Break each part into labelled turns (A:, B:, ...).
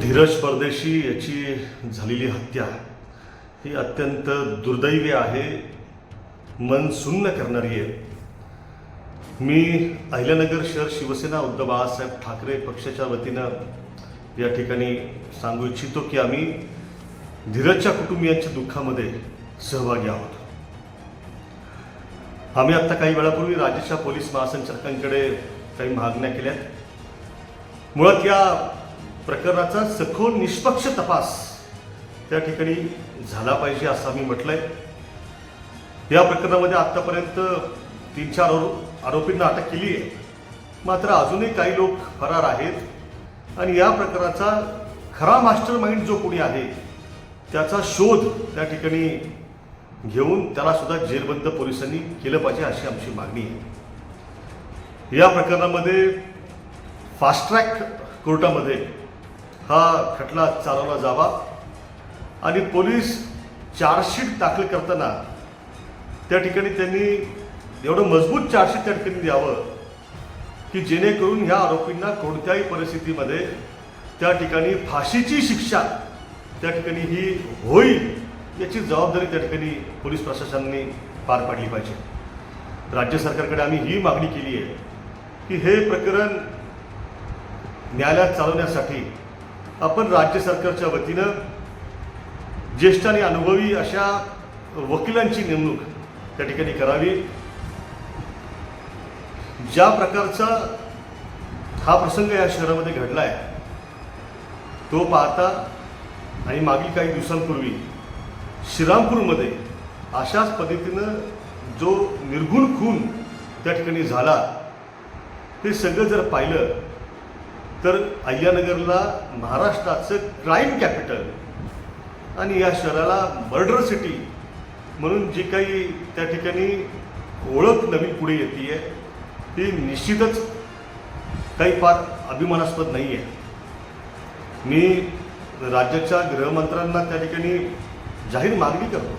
A: धीरज परदेशी याची झालेली हत्या ही अत्यंत दुर्दैवी आहे, मन सुन्न करणारी आहे. मी अहिल्यानगर शहर शिवसेना उद्धव बाळासाहेब ठाकरे पक्षाच्या वतीनं या ठिकाणी सांगू इच्छितो की आम्ही धीरजच्या कुटुंबियांच्या दुःखामध्ये सहभागी आहोत. आम्ही आत्ता काही वेळापूर्वी राज्याच्या पोलीस महासंचालकांकडे काही मागण्या केल्यात. मुळात या प्रकरणाचा सखोल निष्पक्ष तपास त्या ठिकाणी झाला पाहिजे असं आम्ही म्हटलंय. या प्रकरणामध्ये आत्तापर्यंत 3-4 आरोपींना अटक केली आहे, मात्र अजूनही काही लोक फरार आहेत आणि या प्रकरणाचा खरा मास्टर माइंड जो कोणी आहे त्याचा शोध त्या ठिकाणी घेऊन त्याला सुद्धा जेरबंद पोलिसांनी केलं पाहिजे अशी आमची मागणी आहे. या प्रकरणामध्ये फास्ट ट्रॅक कोर्टामध्ये हा खटला चालवला जावा आणि पोलीस चार्जशीट दाखल करताना त्या ठिकाणी त्यांनी एवढं मजबूत चार्जशीट त्या ठिकाणी द्यावं की जेणेकरून ह्या आरोपींना कोणत्याही परिस्थितीमध्ये त्या ठिकाणी फाशीची शिक्षा त्या ठिकाणी ही होईल याची जबाबदारी त्या ठिकाणी पोलीस प्रशासनाने पार पाडली पाहिजे. राज्य सरकारकडे आम्ही ही मागणी केली आहे की हे प्रकरण न्यायालयात चालवण्यासाठी आपण राज्य सरकारच्या वतीनं ज्येष्ठ आणि अनुभवी अशा वकिलांची नेमणूक त्या ठिकाणी करावी. ज्या प्रकारचा हा प्रसंग या शहरामध्ये घडला आहे तो पाहता आणि मागील काही दिवसांपूर्वी श्रीरामपूरमध्ये अशाच पद्धतीनं जो निर्घुण खून त्या ठिकाणी झाला हे सगळं जर पाहिलं तर अहिल्यानगरला महाराष्ट्राचं क्राईम कॅपिटल आणि या शहराला मर्डर सिटी म्हणून जी काही त्या ठिकाणी ओळख नवीन पुढे येते आहे ती निश्चितच काही फार अभिमानास्पद नाही आहे. मी राज्याच्या गृहमंत्र्यांना त्या ठिकाणी जाहीर मागणी करतो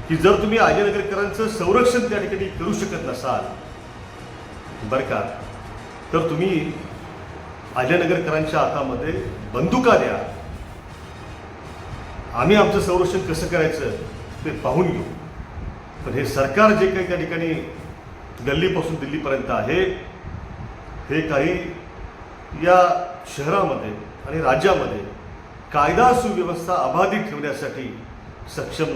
A: की जर तुम्ही अहिल्यानगरकरांचं संरक्षण त्या ठिकाणी करू शकत नसाल बरं का, तर तुम्ही अहिल्यानगरकरांच्या हातामध्ये बंदुका द्या, आम्ही आमचं संरक्षण कसं करायचं ते पाहून घेऊ. पण हे सरकार जे काही त्या ठिकाणी गल्लीपासून दिल्लीपर्यंत आहे हे काही या शहरामध्ये आणि राज्यामध्ये कायदा सुव्यवस्था अबाधित ठेवण्यासाठी सक्षम